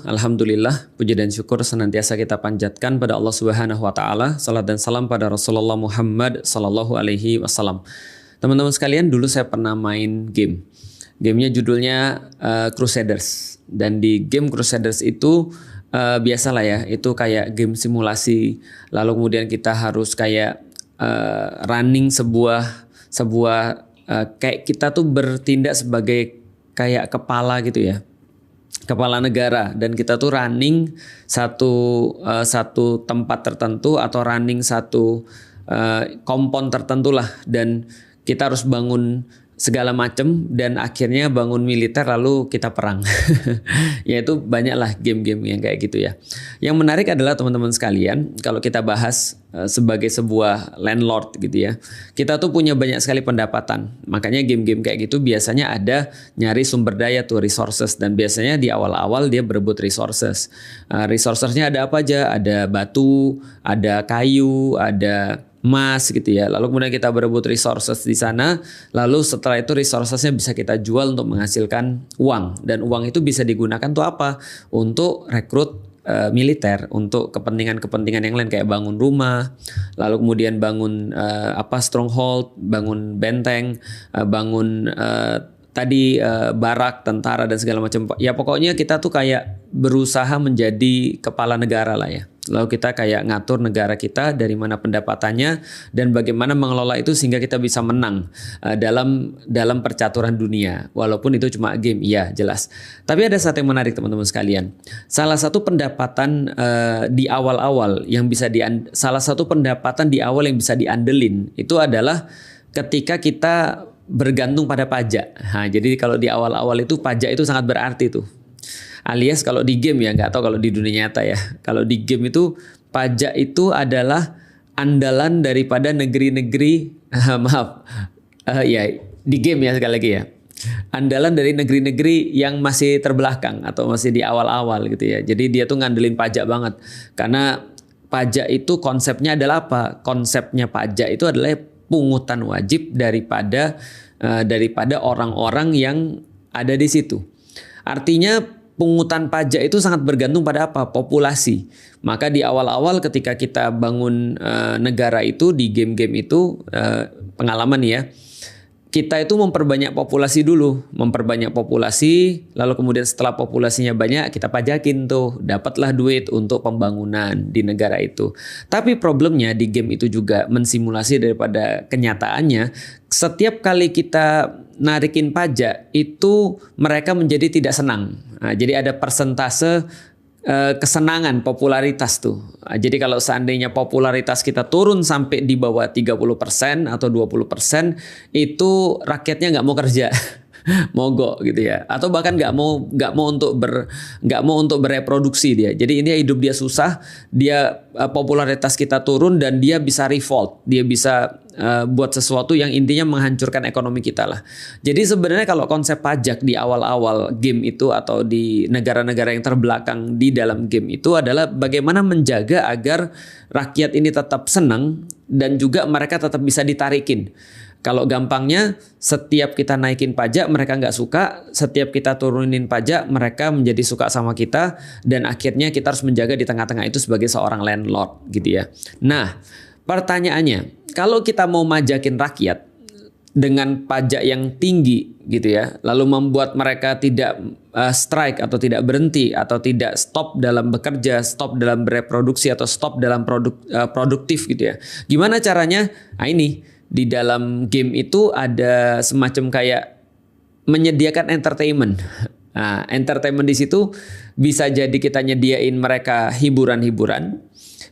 Alhamdulillah, puji dan syukur senantiasa kita panjatkan pada Allah Subhanahu wa taala. Salat dan salam pada Rasulullah Muhammad sallallahu alaihi wasallam. Teman-teman sekalian, dulu saya pernah main game. Gamenya judulnya Crusaders. Dan di game Crusaders itu biasalah ya, itu kayak game simulasi. Lalu kemudian kita harus kayak running sebuah kayak kita tuh bertindak sebagai kayak kepala gitu ya. Kepala negara, dan kita tuh running satu tempat tertentu atau running satu kompon tertentu lah, dan kita harus bangun segala macam dan akhirnya bangun militer lalu kita perang. Yaitu banyaklah game-game yang kayak gitu ya. Yang menarik adalah teman-teman sekalian, kalau kita bahas sebagai sebuah landlord gitu ya, kita tuh punya banyak sekali pendapatan. Makanya game-game kayak gitu biasanya ada nyari sumber daya tuh, resources, dan biasanya di awal-awal dia berebut resources. Resourcesnya ada apa aja? Ada batu, ada kayu, ada emas gitu ya. Lalu kemudian kita berebut resources di sana. Lalu setelah itu resourcesnya bisa kita jual untuk menghasilkan uang. Dan uang itu bisa digunakan untuk apa? Untuk rekrut militer, untuk kepentingan-kepentingan yang lain kayak bangun rumah, lalu kemudian bangun stronghold, bangun benteng, bangun barak, tentara dan segala macam. Ya pokoknya kita tuh kayak berusaha menjadi kepala negara lah ya. Lalu kita kayak ngatur negara kita dari mana pendapatannya dan bagaimana mengelola itu sehingga kita bisa menang dalam percaturan dunia. Walaupun itu cuma game, iya jelas. Tapi ada satu yang menarik teman-teman sekalian. Salah satu pendapatan di awal yang bisa diandelin itu adalah ketika kita bergantung pada pajak. Nah, jadi kalau di awal-awal itu pajak itu sangat berarti tuh. Alias kalau di game ya, nggak tahu kalau di dunia nyata ya. Kalau di game itu pajak itu adalah andalan daripada negeri-negeri di game ya sekali lagi ya. Andalan dari negeri-negeri yang masih terbelakang atau masih di awal-awal gitu ya. Jadi dia tuh ngandelin pajak banget. Karena pajak itu konsepnya adalah apa? Konsepnya pajak itu adalah pungutan wajib daripada orang-orang yang ada di situ. Artinya pungutan pajak itu sangat bergantung pada apa? Populasi. Maka di awal-awal ketika kita bangun negara itu di game-game itu pengalaman ya, kita itu memperbanyak populasi dulu, lalu kemudian setelah populasinya banyak kita pajakin tuh, dapatlah duit untuk pembangunan di negara itu. Tapi problemnya di game itu juga mensimulasi daripada kenyataannya. Setiap kali kita narikin pajak itu mereka menjadi tidak senang. Nah, jadi ada persentase kesenangan, popularitas tuh. Jadi kalau seandainya popularitas kita turun sampai di bawah 30% atau 20%, itu rakyatnya nggak mau kerja. Mogok gitu ya, atau bahkan nggak mau untuk bereproduksi dia. Jadi ini hidup dia susah, dia popularitas kita turun dan dia bisa revolt, dia bisa buat sesuatu yang intinya menghancurkan ekonomi kita lah. Jadi sebenarnya kalau konsep pajak di awal-awal game itu atau di negara-negara yang terbelakang di dalam game itu adalah bagaimana menjaga agar rakyat ini tetap senang dan juga mereka tetap bisa ditarikin. Kalau gampangnya, setiap kita naikin pajak mereka nggak suka, setiap kita turunin pajak mereka menjadi suka sama kita, dan akhirnya kita harus menjaga di tengah-tengah itu sebagai seorang landlord gitu ya. Nah, pertanyaannya, kalau kita mau majakin rakyat dengan pajak yang tinggi gitu ya, lalu membuat mereka tidak strike atau tidak berhenti atau tidak stop dalam bekerja, stop dalam bereproduksi atau stop dalam produktif gitu ya. Gimana caranya? Nah ini. Di dalam game itu ada semacam kayak menyediakan entertainment. Nah, entertainment di situ bisa jadi kita nyediain mereka hiburan-hiburan.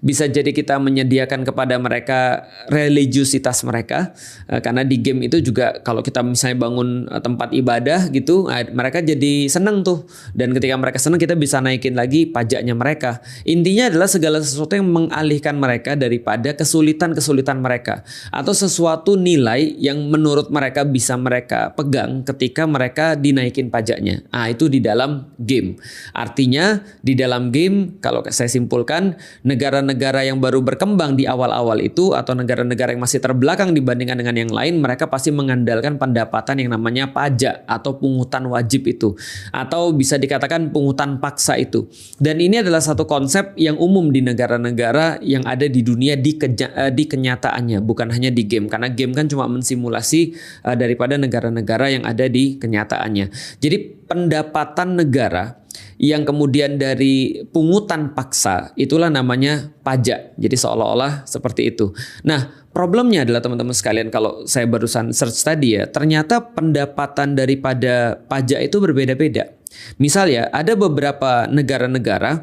Bisa jadi kita menyediakan kepada mereka religiusitas mereka, karena di game itu juga kalau kita misalnya bangun tempat ibadah gitu, mereka jadi senang tuh, dan ketika mereka senang kita bisa naikin lagi pajaknya mereka. Intinya adalah segala sesuatu yang mengalihkan mereka daripada kesulitan-kesulitan mereka atau sesuatu nilai yang menurut mereka bisa mereka pegang ketika mereka dinaikin pajaknya. Itu di dalam game. Artinya di dalam game kalau saya simpulkan, negara-negara negara-negara yang baru berkembang di awal-awal itu atau negara-negara yang masih terbelakang dibandingkan dengan yang lain, mereka pasti mengandalkan pendapatan yang namanya pajak atau pungutan wajib itu, atau bisa dikatakan pungutan paksa itu. Dan ini adalah satu konsep yang umum di negara-negara yang ada di dunia di kenyataannya, bukan hanya di game, karena game kan cuma mensimulasi daripada negara-negara yang ada di kenyataannya. Jadi pendapatan negara yang kemudian dari pungutan paksa itulah namanya pajak. Jadi seolah-olah seperti itu. Nah, problemnya adalah teman-teman sekalian, kalau saya barusan search tadi ya, ternyata pendapatan daripada pajak itu berbeda-beda. Misal ya, ada beberapa negara-negara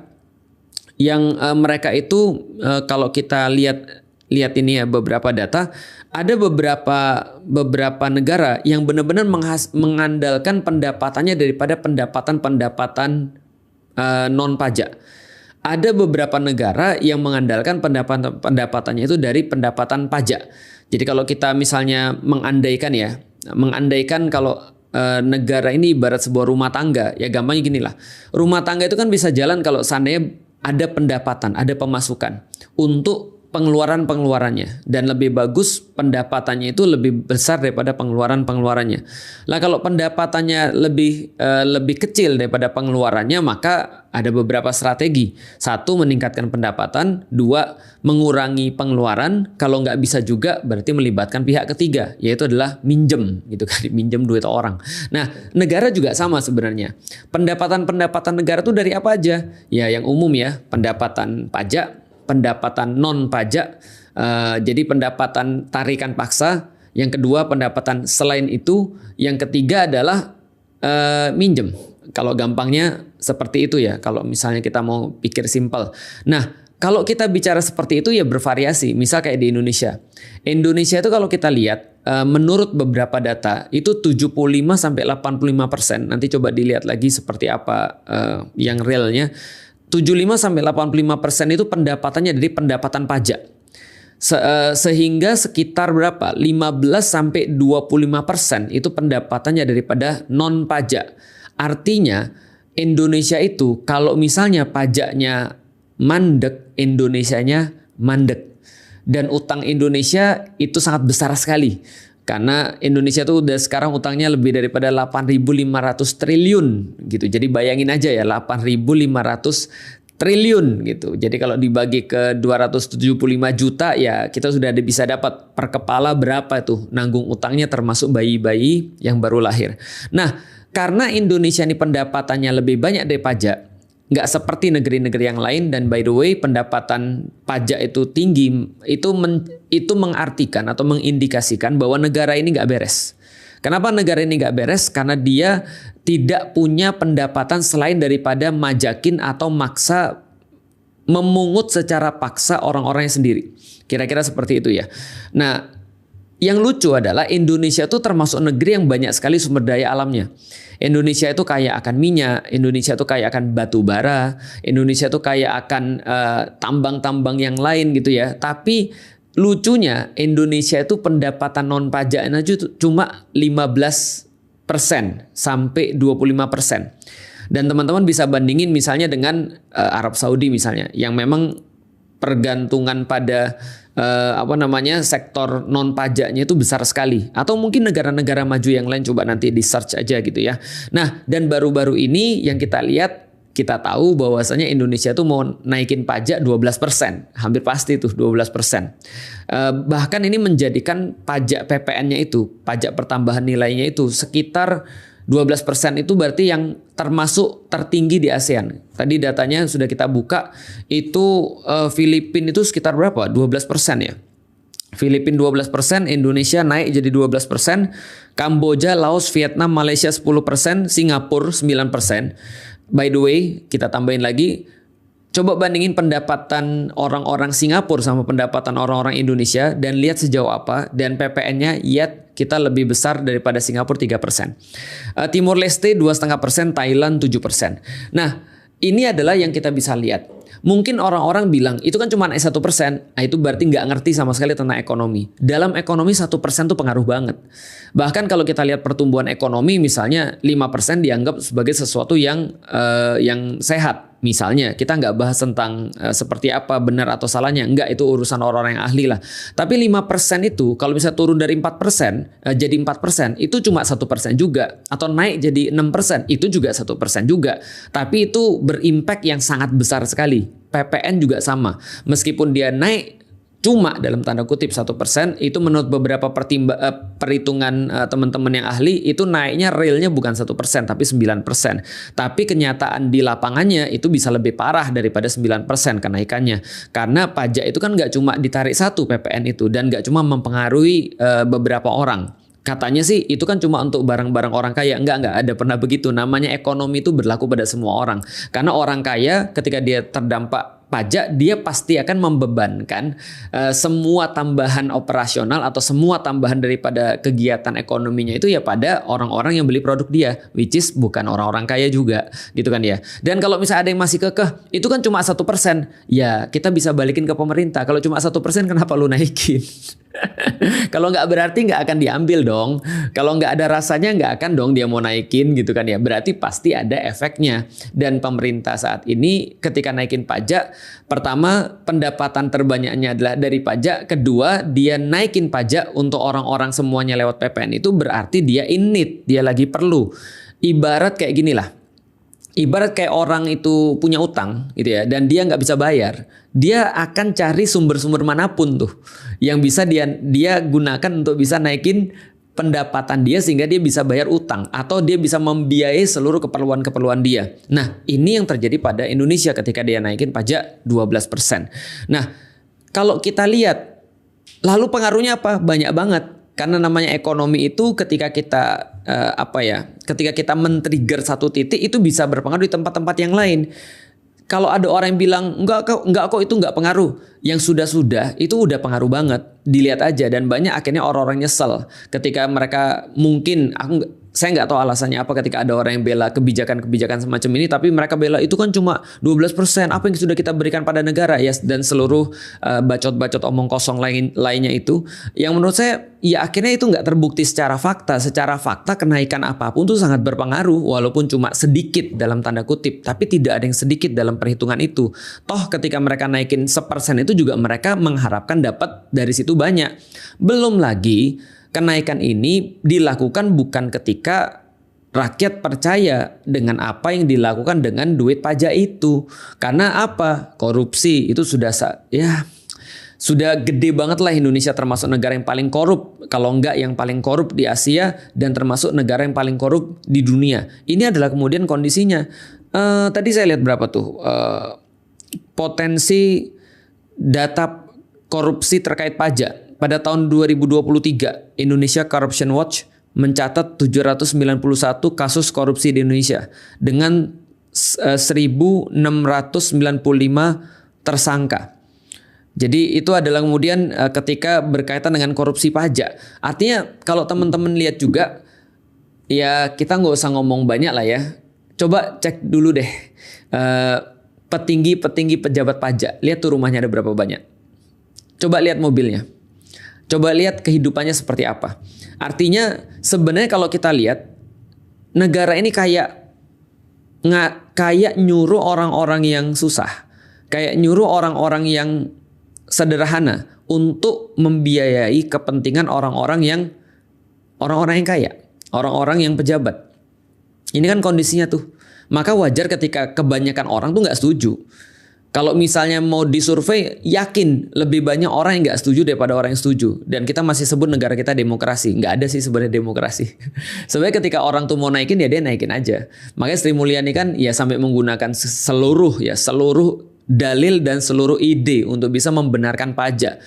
yang mereka itu kalau kita lihat ini ya, beberapa data, ada beberapa negara yang benar-benar mengandalkan pendapatannya daripada pendapatan non pajak. Ada beberapa negara yang mengandalkan pendapatannya itu dari pendapatan pajak. Jadi kalau kita misalnya mengandaikan kalau negara ini ibarat sebuah rumah tangga, ya gampangnya gini lah. Rumah tangga itu kan bisa jalan kalau seandainya ada pendapatan, ada pemasukan untuk pengeluarannya, dan lebih bagus pendapatannya itu lebih besar daripada pengeluarannya. Lah kalau pendapatannya lebih kecil daripada pengeluarannya, maka ada beberapa strategi. Satu, meningkatkan pendapatan. Dua, mengurangi pengeluaran. Kalau nggak bisa juga berarti melibatkan pihak ketiga, yaitu adalah minjem gitu kan, minjem duit orang. Nah, negara juga sama sebenarnya. Pendapatan negara itu dari apa aja? Ya yang umum ya, pendapatan pajak, pendapatan non pajak, jadi pendapatan tarikan paksa. Yang kedua pendapatan selain itu. Yang ketiga adalah minjem. Kalau gampangnya seperti itu ya, kalau misalnya kita mau pikir simpel. Nah, kalau kita bicara seperti itu ya bervariasi. Misal kayak di Indonesia. Indonesia itu kalau kita lihat, menurut beberapa data itu 75-85%. Nanti coba dilihat lagi seperti apa yang realnya. 75-85% itu pendapatannya dari pendapatan pajak. Sehingga sekitar berapa? 15-25% itu pendapatannya daripada non pajak. Artinya Indonesia itu kalau misalnya pajaknya mandek, Indonesianya mandek. Dan utang Indonesia itu sangat besar sekali. Karena Indonesia tuh udah sekarang utangnya lebih daripada 8.500 triliun gitu. Jadi bayangin aja ya, 8.500 triliun gitu. Jadi kalau dibagi ke 275 juta ya kita sudah bisa dapat per kepala berapa tuh nanggung utangnya, termasuk bayi-bayi yang baru lahir. Nah, karena Indonesia ini pendapatannya lebih banyak dari pajak, nggak seperti negeri-negeri yang lain, dan by the way pendapatan pajak itu tinggi, itu mengartikan atau mengindikasikan bahwa negara ini nggak beres. Kenapa negara ini nggak beres? Karena dia tidak punya pendapatan selain daripada majakin atau maksa, memungut secara paksa orang-orangnya sendiri. Kira-kira seperti itu ya. Nah, yang lucu adalah Indonesia itu termasuk negeri yang banyak sekali sumber daya alamnya. Indonesia itu kaya akan minyak, Indonesia itu kaya akan batu bara, Indonesia itu kaya akan tambang-tambang yang lain gitu ya. Tapi lucunya Indonesia itu pendapatan non pajaknya cuma 15% sampai 25%. Dan teman-teman bisa bandingin misalnya dengan Arab Saudi misalnya, yang memang pergantungan pada sektor non pajaknya itu besar sekali, atau mungkin negara-negara maju yang lain, coba nanti di search aja gitu ya. Nah, dan baru-baru ini yang kita lihat, kita tahu bahwasanya Indonesia tuh mau naikin pajak 12%, hampir pasti tuh 12%. Bahkan ini menjadikan pajak PPN-nya itu, pajak pertambahan nilainya itu sekitar 12% itu berarti yang termasuk tertinggi di ASEAN. Tadi datanya sudah kita buka, itu Filipina itu sekitar berapa? 12% ya. Filipina 12%, Indonesia naik jadi 12%, Kamboja, Laos, Vietnam, Malaysia 10%, Singapura 9%. By the way, kita tambahin lagi, coba bandingin pendapatan orang-orang Singapura sama pendapatan orang-orang Indonesia dan lihat sejauh apa, dan PPN-nya lihat kita lebih besar daripada Singapura 3%. Timur Leste 2,5%, Thailand 7%. Nah, ini adalah yang kita bisa lihat. Mungkin orang-orang bilang itu kan cuma 1%, nah itu berarti nggak ngerti sama sekali tentang ekonomi. Dalam ekonomi 1% itu pengaruh banget. Bahkan kalau kita lihat pertumbuhan ekonomi misalnya 5% dianggap sebagai sesuatu yang sehat. Misalnya kita nggak bahas tentang seperti apa benar atau salahnya, enggak, itu urusan orang-orang yang ahli lah. Tapi 5% itu kalau bisa turun dari 4% jadi 4%, itu cuma 1% juga, atau naik jadi 6%, itu juga 1% juga. Tapi itu berimpact yang sangat besar sekali. PPN juga sama, meskipun dia naik cuma dalam tanda kutip 1%, itu menurut beberapa perhitungan teman-teman yang ahli, itu naiknya realnya bukan 1% tapi 9%. Tapi kenyataan di lapangannya itu bisa lebih parah daripada 9% kenaikannya. Karena pajak itu kan nggak cuma ditarik satu PPN itu, dan nggak cuma mempengaruhi beberapa orang. Katanya sih itu kan cuma untuk barang-barang orang kaya. Enggak ada pernah begitu. Namanya ekonomi itu berlaku pada semua orang. Karena orang kaya ketika dia terdampak pajak, dia pasti akan membebankan semua tambahan operasional atau semua tambahan daripada kegiatan ekonominya itu ya pada orang-orang yang beli produk dia, which is bukan orang-orang kaya juga, gitu kan ya. Dan kalau misalnya ada yang masih kekeh, itu kan cuma 1%, ya kita bisa balikin ke pemerintah. Kalau cuma 1%, kenapa lu naikin? Kalau nggak berarti nggak akan diambil dong. Kalau nggak ada rasanya nggak akan dong dia mau naikin, gitu kan ya. Berarti pasti ada efeknya. Dan pemerintah saat ini ketika naikin pajak, pertama pendapatan terbanyaknya adalah dari pajak. Kedua, dia naikin pajak untuk orang-orang semuanya lewat PPN, itu berarti dia in need, dia lagi perlu. Ibarat kayak gini lah. Ibarat kayak orang itu punya utang gitu ya, dan dia nggak bisa bayar, dia akan cari sumber-sumber manapun tuh yang bisa dia gunakan untuk bisa naikin pendapatan dia sehingga dia bisa bayar utang atau dia bisa membiayai seluruh keperluan-keperluan dia. Nah, ini yang terjadi pada Indonesia ketika dia naikin pajak 12%. Nah, kalau kita lihat lalu pengaruhnya apa? Banyak banget. Karena namanya ekonomi itu ketika kita ketika kita men-trigger satu titik, itu bisa berpengaruh di tempat-tempat yang lain. Kalau ada orang yang bilang enggak kok itu enggak pengaruh, yang sudah itu udah pengaruh banget. Dilihat aja, dan banyak akhirnya orang-orang nyesel ketika mereka mungkin saya nggak tahu alasannya apa ketika ada orang yang bela kebijakan-kebijakan semacam ini, tapi mereka bela itu kan cuma 12%, apa yang sudah kita berikan pada negara ya, dan seluruh bacot-bacot omong kosong lainnya itu, yang menurut saya ya akhirnya itu nggak terbukti secara fakta. Secara fakta kenaikan apapun itu sangat berpengaruh, walaupun cuma sedikit dalam tanda kutip, tapi tidak ada yang sedikit dalam perhitungan itu. Toh ketika mereka naikin 1% itu juga mereka mengharapkan dapat dari situ banyak. Belum lagi kenaikan ini dilakukan bukan ketika rakyat percaya dengan apa yang dilakukan dengan duit pajak itu. Karena apa? Korupsi itu sudah gede banget lah. Indonesia termasuk negara yang paling korup, kalau enggak yang paling korup di Asia, dan termasuk negara yang paling korup di dunia. Ini adalah kemudian kondisinya. Tadi saya lihat berapa tuh potensi data korupsi terkait pajak. Pada tahun 2023, Indonesia Corruption Watch mencatat 791 kasus korupsi di Indonesia dengan 1.695 tersangka. Jadi itu adalah kemudian ketika berkaitan dengan korupsi pajak. Artinya kalau teman-teman lihat juga, ya kita nggak usah ngomong banyak lah ya. Coba cek dulu deh petinggi-petinggi pejabat pajak. Lihat tuh rumahnya ada berapa banyak. Coba lihat mobilnya. Coba lihat kehidupannya seperti apa. Artinya sebenarnya kalau kita lihat, negara ini kayak nyuruh orang-orang yang susah, kayak nyuruh orang-orang yang sederhana untuk membiayai kepentingan orang-orang yang kaya, orang-orang yang pejabat. Ini kan kondisinya tuh. Maka wajar ketika kebanyakan orang tuh nggak setuju. Kalau misalnya mau disurvei, yakin lebih banyak orang yang nggak setuju daripada orang yang setuju. Dan kita masih sebut negara kita demokrasi. Nggak ada sih sebenarnya demokrasi. Sebenarnya ketika orang tuh mau naikin, ya dia naikin aja. Makanya Sri Mulyani kan ya sampai menggunakan seluruh dalil dan seluruh ide untuk bisa membenarkan pajak.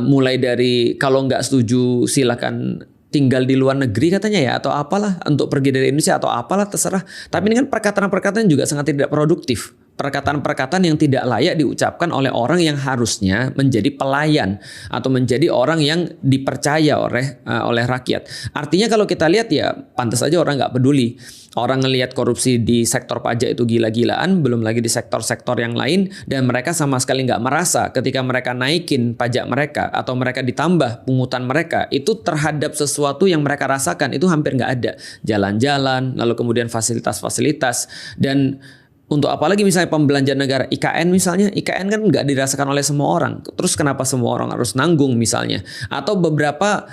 Mulai dari kalau nggak setuju silakan tinggal di luar negeri katanya ya, atau apalah, untuk pergi dari Indonesia atau apalah, terserah. Tapi ini kan perkataan-perkataan juga sangat tidak produktif. Perkataan-perkataan yang tidak layak diucapkan oleh orang yang harusnya menjadi pelayan atau menjadi orang yang dipercaya oleh rakyat. Artinya kalau kita lihat ya pantas aja orang nggak peduli. Orang ngelihat korupsi di sektor pajak itu gila-gilaan, belum lagi di sektor-sektor yang lain, dan mereka sama sekali nggak merasa ketika mereka naikin pajak mereka atau mereka ditambah pungutan mereka itu terhadap sesuatu yang mereka rasakan itu hampir nggak ada. Jalan-jalan, lalu kemudian fasilitas-fasilitas, dan Untuk apalagi misalnya pembelanjaan negara IKN misalnya, IKN kan nggak dirasakan oleh semua orang. Terus kenapa semua orang harus nanggung misalnya? Atau beberapa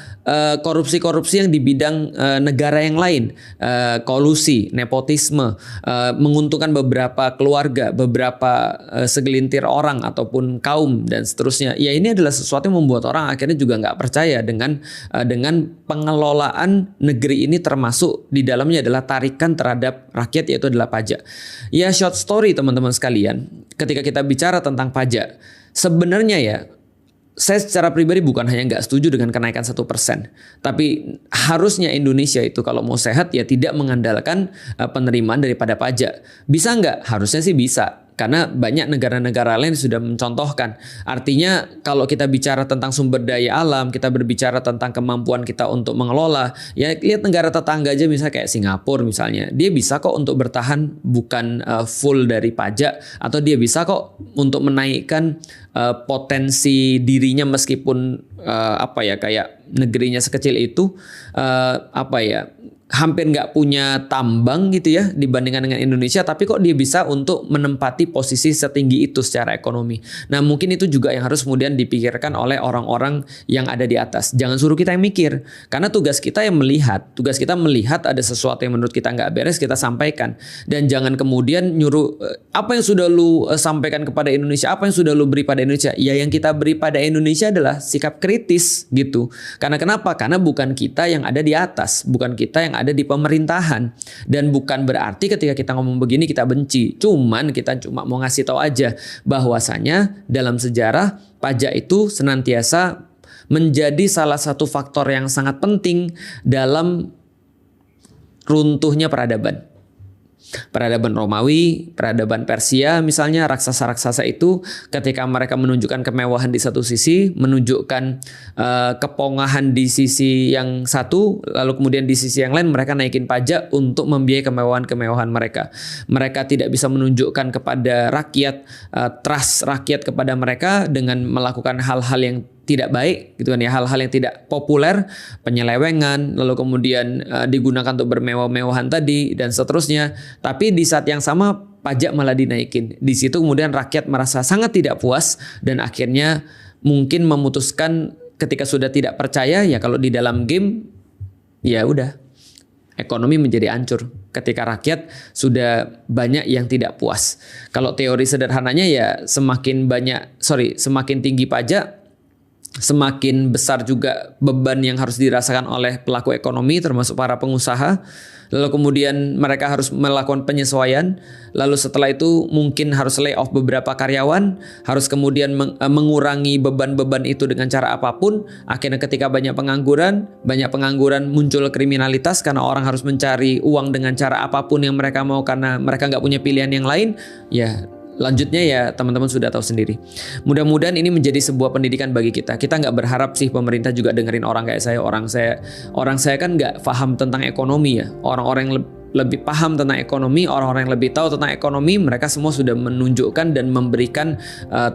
korupsi-korupsi yang di bidang negara yang lain, kolusi, nepotisme, menguntungkan beberapa keluarga, beberapa segelintir orang ataupun kaum dan seterusnya. Ya ini adalah sesuatu yang membuat orang akhirnya juga nggak percaya dengan pengelolaan negeri ini, termasuk di dalamnya adalah tarikan terhadap rakyat, yaitu adalah pajak. Ya short story teman-teman sekalian, ketika kita bicara tentang pajak, sebenarnya ya saya secara pribadi bukan hanya nggak setuju dengan kenaikan 1%, tapi harusnya Indonesia itu kalau mau sehat ya tidak mengandalkan penerimaan daripada pajak. Bisa nggak? Harusnya sih bisa. Karena banyak negara-negara lain sudah mencontohkan. Artinya kalau kita bicara tentang sumber daya alam, kita berbicara tentang kemampuan kita untuk mengelola. Ya lihat negara tetangga aja misalnya kayak Singapura misalnya. Dia bisa kok untuk bertahan bukan full dari pajak. Atau dia bisa kok untuk menaikkan potensi dirinya meskipun kayak negerinya sekecil itu hampir nggak punya tambang gitu ya dibandingkan dengan Indonesia, tapi kok dia bisa untuk menempati posisi setinggi itu secara ekonomi. Nah mungkin itu juga yang harus kemudian dipikirkan oleh orang-orang yang ada di atas. Jangan suruh kita yang mikir, karena tugas kita melihat ada sesuatu yang menurut kita nggak beres, kita sampaikan. Dan jangan kemudian nyuruh apa yang sudah lu sampaikan kepada Indonesia, apa yang sudah lu beri pada Indonesia. Ya yang kita beri pada Indonesia adalah sikap kritis gitu. Karena kenapa? Karena bukan kita yang ada di atas, bukan kita yang ada di pemerintahan, dan bukan berarti ketika kita ngomong begini kita benci. Kita cuma mau ngasih tahu aja bahwasanya dalam sejarah pajak itu senantiasa menjadi salah satu faktor yang sangat penting dalam runtuhnya peradaban. Peradaban Romawi, peradaban Persia misalnya, raksasa-raksasa itu ketika mereka menunjukkan kemewahan di satu sisi, menunjukkan kepongahan di sisi yang satu, lalu kemudian di sisi yang lain mereka naikin pajak untuk membiayai kemewahan-kemewahan mereka. Mereka tidak bisa menunjukkan kepada rakyat, trust rakyat kepada mereka dengan melakukan hal-hal yang tidak baik gitu kan ya, hal-hal yang tidak populer, penyelewengan, lalu kemudian digunakan untuk bermewah-mewahan tadi dan seterusnya. Tapi di saat yang sama pajak malah dinaikin. Di situ kemudian rakyat merasa sangat tidak puas dan akhirnya mungkin memutuskan ketika sudah tidak percaya ya kalau di dalam game ya udah ekonomi menjadi hancur ketika rakyat sudah banyak yang tidak puas. Kalau teori sederhananya ya semakin tinggi pajak, semakin besar juga beban yang harus dirasakan oleh pelaku ekonomi termasuk para pengusaha. Lalu kemudian mereka harus melakukan penyesuaian. Lalu setelah itu mungkin harus lay off beberapa karyawan, harus kemudian mengurangi beban-beban itu dengan cara apapun. Akhirnya ketika banyak pengangguran muncul kriminalitas karena orang harus mencari uang dengan cara apapun yang mereka mau karena mereka nggak punya pilihan yang lain. Ya lanjutnya ya teman-teman sudah tahu sendiri. Mudah-mudahan ini menjadi sebuah pendidikan bagi kita. Kita nggak berharap sih pemerintah juga dengerin orang kayak saya. Orang saya kan nggak paham tentang ekonomi ya. Orang-orang yang lebih paham tentang ekonomi, orang-orang yang lebih tahu tentang ekonomi, mereka semua sudah menunjukkan dan memberikan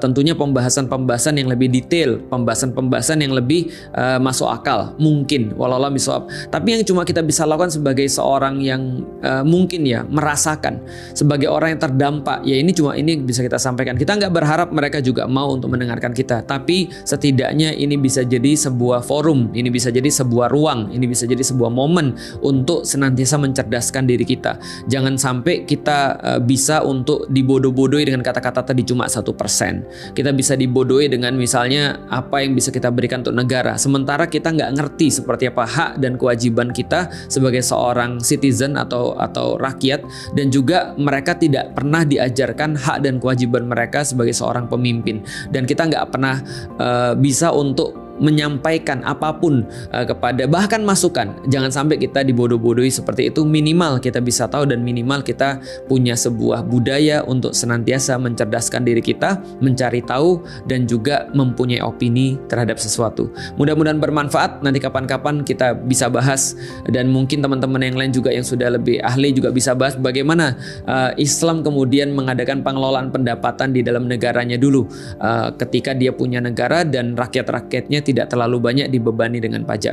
tentunya pembahasan-pembahasan yang lebih detail, pembahasan-pembahasan yang lebih masuk akal, mungkin walau misal. Tapi yang cuma kita bisa lakukan sebagai seorang yang mungkin ya merasakan, sebagai orang yang terdampak, ya ini bisa kita sampaikan. Kita nggak berharap mereka juga mau untuk mendengarkan kita, tapi setidaknya ini bisa jadi sebuah forum, ini bisa jadi sebuah ruang, ini bisa jadi sebuah momen untuk senantiasa mencerdaskan diri kita. Jangan sampai kita bisa untuk dibodoh-bodohi dengan kata-kata tadi cuma 1%. Kita bisa dibodohi dengan misalnya apa yang bisa kita berikan untuk negara. Sementara kita nggak ngerti seperti apa hak dan kewajiban kita sebagai seorang citizen atau rakyat, dan juga mereka tidak pernah diajarkan hak dan kewajiban mereka sebagai seorang pemimpin. Dan kita nggak pernah bisa untuk menyampaikan apapun kepada bahkan masukan. Jangan sampai kita dibodoh-bodohi seperti itu. Minimal kita bisa tahu dan minimal kita punya sebuah budaya untuk senantiasa mencerdaskan diri kita, mencari tahu dan juga mempunyai opini terhadap sesuatu. Mudah-mudahan bermanfaat. Nanti kapan-kapan kita bisa bahas, dan mungkin teman-teman yang lain juga yang sudah lebih ahli juga bisa bahas bagaimana Islam kemudian mengadakan pengelolaan pendapatan di dalam negaranya dulu, ketika dia punya negara dan rakyat-rakyatnya tidak terlalu banyak dibebani dengan pajak.